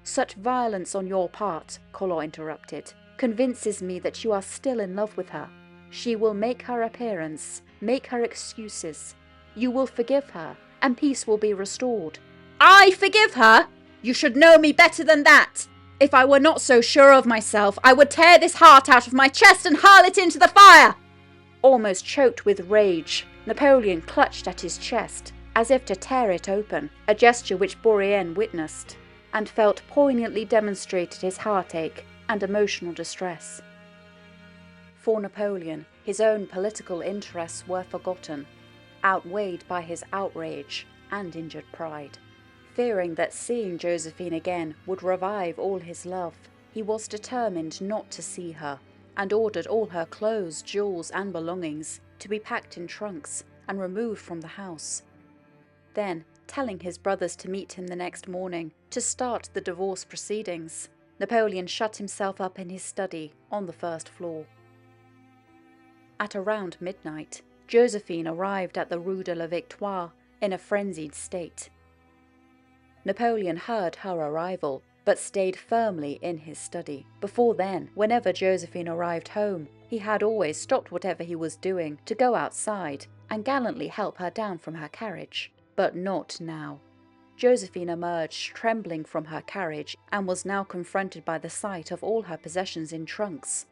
A: "Such violence on your part," Collot interrupted, "convinces me that you are still in love with her. She will make her appearance, make her excuses. You will forgive her, and peace will be restored." "I forgive her? You should know me better than that. If I were not so sure of myself, I would tear this heart out of my chest and hurl it into the fire." Almost choked with rage, Napoleon clutched at his chest, as if to tear it open, a gesture which Bourrienne witnessed, and felt poignantly demonstrated his heartache and emotional distress. For Napoleon, his own political interests were forgotten, outweighed by his outrage and injured pride. Fearing that seeing Josephine again would revive all his love, he was determined not to see her, and ordered all her clothes, jewels, and belongings to be packed in trunks and removed from the house. Then, telling his brothers to meet him the next morning to start the divorce proceedings, Napoleon shut himself up in his study on the first floor. At around midnight, Josephine arrived at the Rue de la Victoire in a frenzied state. Napoleon heard her arrival, but stayed firmly in his study. Before then, whenever Josephine arrived home, he had always stopped whatever he was doing to go outside and gallantly help her down from her carriage. But not now. Josephine emerged trembling from her carriage and was now confronted by the sight of all her possessions in trunks.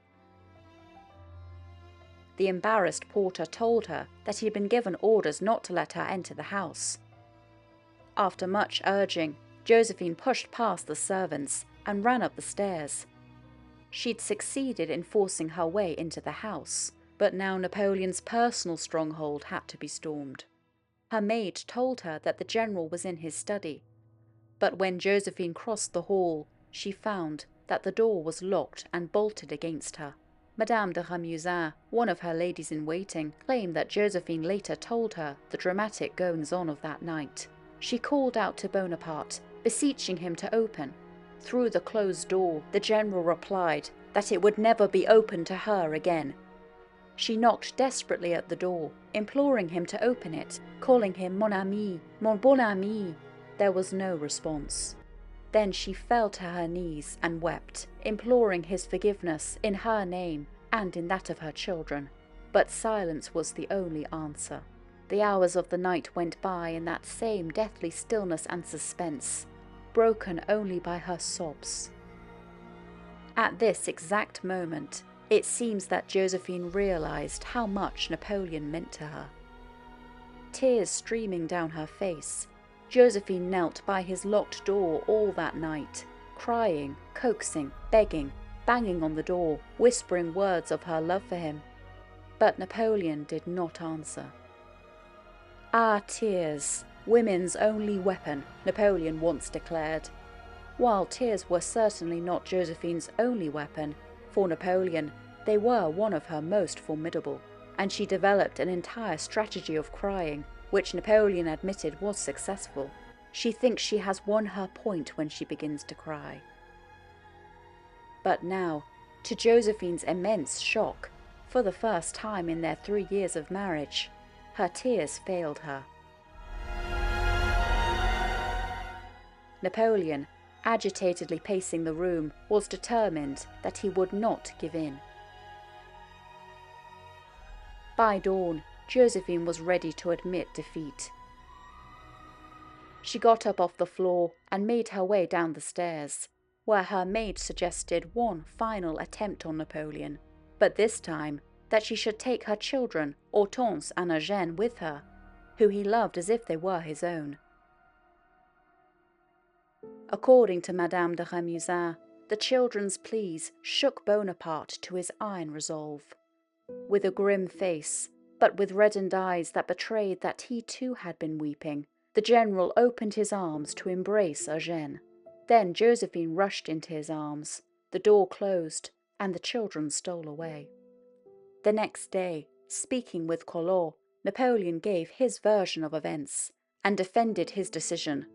A: The embarrassed porter told her that he had been given orders not to let her enter the house. After much urging, Josephine pushed past the servants and ran up the stairs. She'd succeeded in forcing her way into the house, but now Napoleon's personal stronghold had to be stormed. Her maid told her that the general was in his study, but when Josephine crossed the hall, she found that the door was locked and bolted against her. Madame de Remusat, one of her ladies-in-waiting, claimed that Josephine later told her the dramatic goings-on of that night. She called out to Bonaparte, beseeching him to open. Through the closed door, the general replied that it would never be opened to her again. She knocked desperately at the door, imploring him to open it, calling him mon ami, mon bon ami. There was no response. Then she fell to her knees and wept, imploring his forgiveness in her name and in that of her children. But silence was the only answer. The hours of the night went by in that same deathly stillness and suspense, broken only by her sobs. At this exact moment, it seems that Josephine realized how much Napoleon meant to her. Tears streaming down her face, Josephine knelt by his locked door all that night, crying, coaxing, begging, banging on the door, whispering words of her love for him. But Napoleon did not answer. "Ah, tears, women's only weapon," Napoleon once declared. While tears were certainly not Josephine's only weapon, for Napoleon, they were one of her most formidable, and she developed an entire strategy of crying, which Napoleon admitted was successful. She thinks she has won her point when she begins to cry. But now, to Josephine's immense shock, for the first time in their 3 years of marriage, her tears failed her. Napoleon, agitatedly pacing the room, was determined that he would not give in. By dawn, Josephine was ready to admit defeat. She got up off the floor and made her way down the stairs, where her maid suggested one final attempt on Napoleon, but this time that she should take her children, Hortense and Eugène, with her, who he loved as if they were his own. According to Madame de Remusat, the children's pleas shook Bonaparte to his iron resolve. With a grim face, but with reddened eyes that betrayed that he too had been weeping, the general opened his arms to embrace Eugène. Then Josephine rushed into his arms, the door closed, and the children stole away. The next day, speaking with Collot, Napoleon gave his version of events and defended his decision.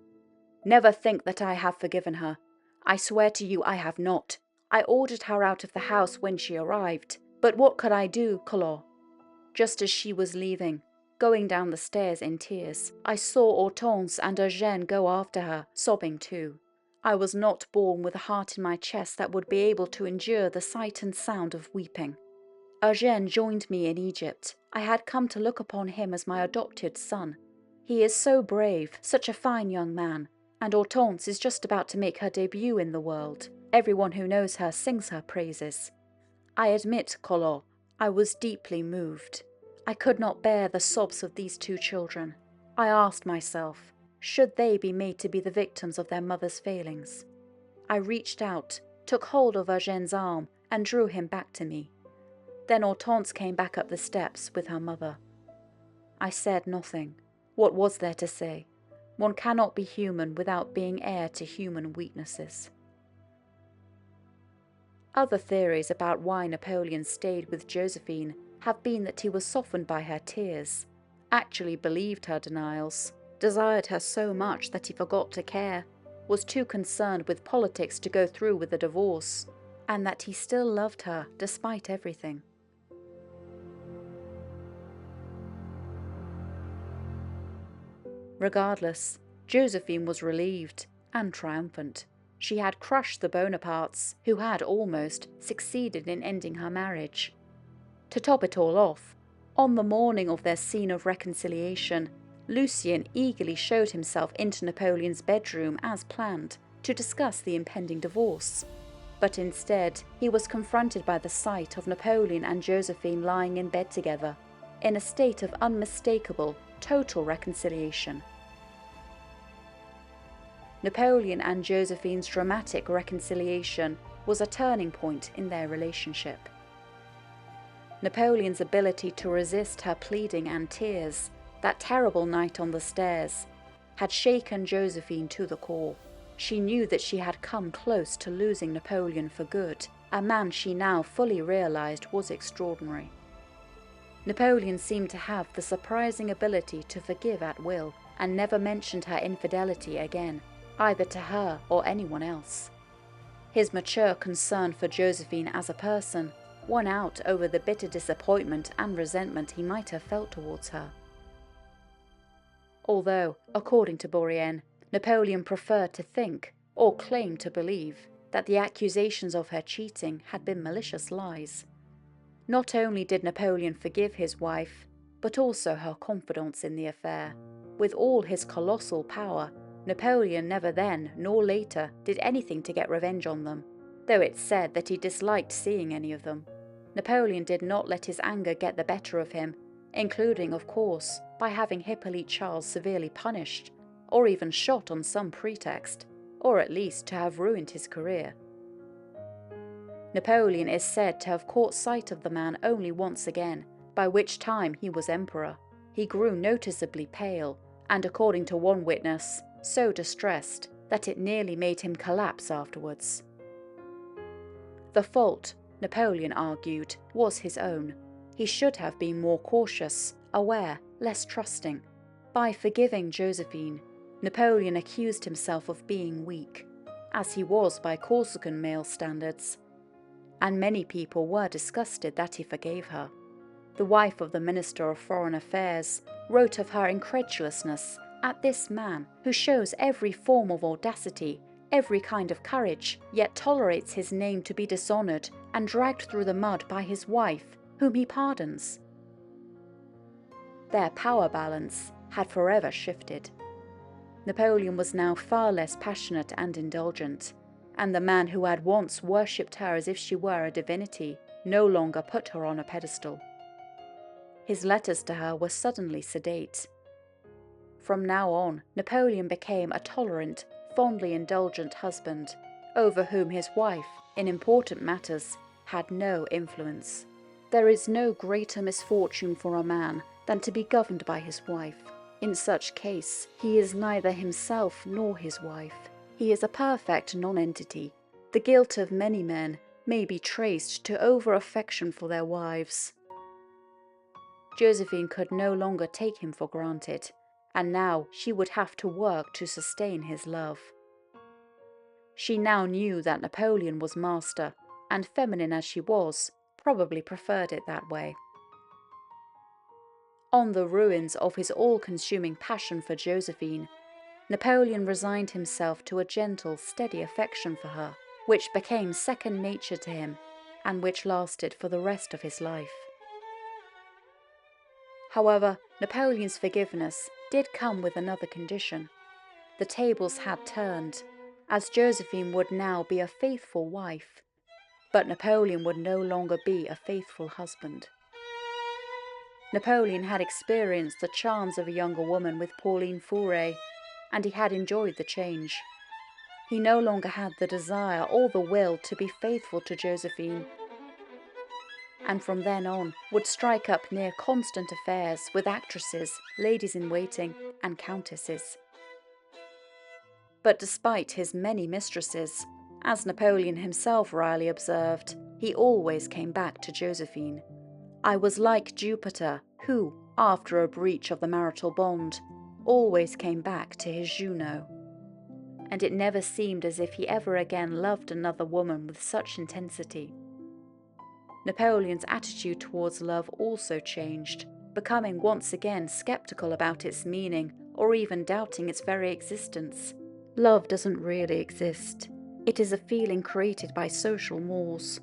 A: "Never think that I have forgiven her. I swear to you I have not. I ordered her out of the house when she arrived. But what could I do, Collot? Just as she was leaving, going down the stairs in tears, I saw Hortense and Eugène go after her, sobbing too. I was not born with a heart in my chest that would be able to endure the sight and sound of weeping. Eugène joined me in Egypt. I had come to look upon him as my adopted son. He is so brave, such a fine young man, and Hortense is just about to make her debut in the world. Everyone who knows her sings her praises. I admit, Collot, I was deeply moved. I could not bear the sobs of these 2 children. I asked myself, should they be made to be the victims of their mother's failings? I reached out, took hold of Eugène's arm, and drew him back to me. Then Hortense came back up the steps with her mother. I said nothing. What was there to say? One cannot be human without being heir to human weaknesses." Other theories about why Napoleon stayed with Josephine have been that he was softened by her tears, actually believed her denials, desired her so much that he forgot to care, was too concerned with politics to go through with the divorce, and that he still loved her despite everything. Regardless, Josephine was relieved and triumphant. She had crushed the Bonapartes, who had almost succeeded in ending her marriage. To top it all off, on the morning of their scene of reconciliation, Lucien eagerly showed himself into Napoleon's bedroom as planned to discuss the impending divorce. But instead, he was confronted by the sight of Napoleon and Josephine lying in bed together, in a state of unmistakable, total reconciliation. Napoleon and Josephine's dramatic reconciliation was a turning point in their relationship. Napoleon's ability to resist her pleading and tears, that terrible night on the stairs, had shaken Josephine to the core. She knew that she had come close to losing Napoleon for good, a man she now fully realized was extraordinary. Napoleon seemed to have the surprising ability to forgive at will, and never mentioned her infidelity again, either to her or anyone else. His mature concern for Josephine as a person won out over the bitter disappointment and resentment he might have felt towards her. Although, according to Bourrienne, Napoleon preferred to think, or claimed to believe, that the accusations of her cheating had been malicious lies. Not only did Napoleon forgive his wife, but also her confidants in the affair. With all his colossal power, Napoleon never then nor later did anything to get revenge on them, though it's said that he disliked seeing any of them. Napoleon did not let his anger get the better of him, including, of course, by having Hippolyte Charles severely punished, or even shot on some pretext, or at least to have ruined his career. Napoleon is said to have caught sight of the man only once again, by which time he was emperor. He grew noticeably pale, and according to one witness, so distressed that it nearly made him collapse afterwards. The fault, Napoleon argued, was his own. He should have been more cautious, aware, less trusting. By forgiving Josephine, Napoleon accused himself of being weak, as he was by Corsican male standards, and many people were disgusted that he forgave her. The wife of the Minister of Foreign Affairs wrote of her incredulousness at this man who shows every form of audacity, every kind of courage, yet tolerates his name to be dishonoured and dragged through the mud by his wife, whom he pardons. Their power balance had forever shifted. Napoleon was now far less passionate and indulgent, and the man who had once worshipped her as if she were a divinity no longer put her on a pedestal. His letters to her were suddenly sedate. From now on, Napoleon became a tolerant, fondly indulgent husband, over whom his wife, in important matters, had no influence. There is no greater misfortune for a man than to be governed by his wife. In such case, he is neither himself nor his wife. He is a perfect nonentity. The guilt of many men may be traced to over-affection for their wives. Josephine could no longer take him for granted, and now she would have to work to sustain his love. She now knew that Napoleon was master, and feminine as she was, probably preferred it that way. On the ruins of his all-consuming passion for Josephine, Napoleon resigned himself to a gentle, steady affection for her, which became second nature to him, and which lasted for the rest of his life. However, Napoleon's forgiveness did come with another condition. The tables had turned, as Josephine would now be a faithful wife, but Napoleon would no longer be a faithful husband. Napoleon had experienced the charms of a younger woman with Pauline Faure, and he had enjoyed the change. He no longer had the desire or the will to be faithful to Josephine, and from then on would strike up near constant affairs with actresses, ladies-in-waiting, and countesses. But despite his many mistresses, as Napoleon himself wryly observed, he always came back to Josephine. I was like Jupiter, who, after a breach of the marital bond, always came back to his Juno. And it never seemed as if he ever again loved another woman with such intensity. Napoleon's attitude towards love also changed, becoming once again skeptical about its meaning or even doubting its very existence. Love doesn't really exist. It is a feeling created by social mores.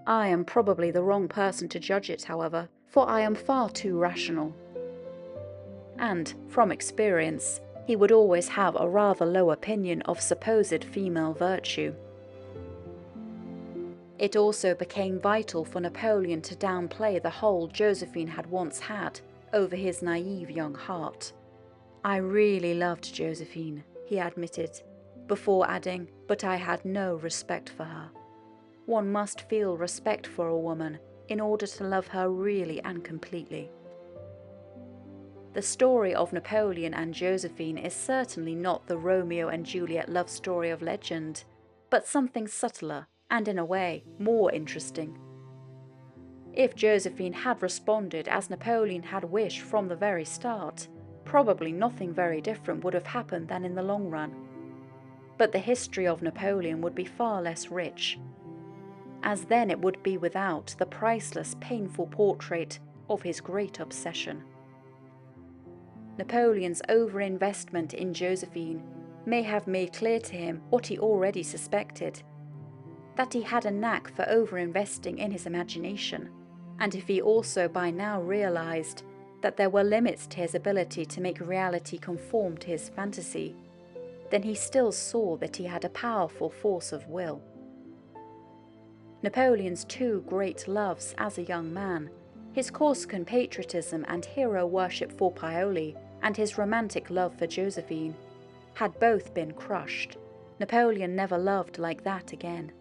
A: I am probably the wrong person to judge it, however, for I am far too rational. And, from experience, he would always have a rather low opinion of supposed female virtue. It also became vital for Napoleon to downplay the hold Josephine had once had over his naive young heart. I really loved Josephine, he admitted, before adding, "But I had no respect for her." One must feel respect for a woman in order to love her really and completely. The story of Napoleon and Josephine is certainly not the Romeo and Juliet love story of legend, but something subtler and, in a way, more interesting. If Josephine had responded as Napoleon had wished from the very start, probably nothing very different would have happened than in the long run. But the history of Napoleon would be far less rich, as then it would be without the priceless, painful portrait of his great obsession. Napoleon's overinvestment in Josephine may have made clear to him what he already suspected, that he had a knack for overinvesting in his imagination, and if he also by now realized that there were limits to his ability to make reality conform to his fantasy, then he still saw that he had a powerful force of will. Napoleon's two great loves as a young man, his Corsican patriotism and hero worship for Paoli, and his romantic love for Josephine, had both been crushed. Napoleon never loved like that again.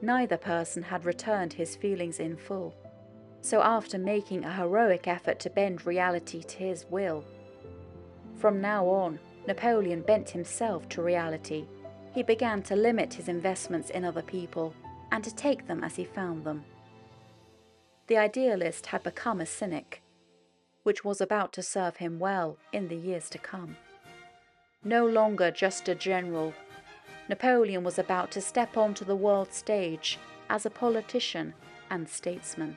A: Neither person had returned his feelings in full. So after making a heroic effort to bend reality to his will, from now on, Napoleon bent himself to reality. He began to limit his investments in other people and to take them as he found them. The idealist had become a cynic, which was about to serve him well in the years to come. No longer just a general, Napoleon was about to step onto the world stage as a politician and statesman.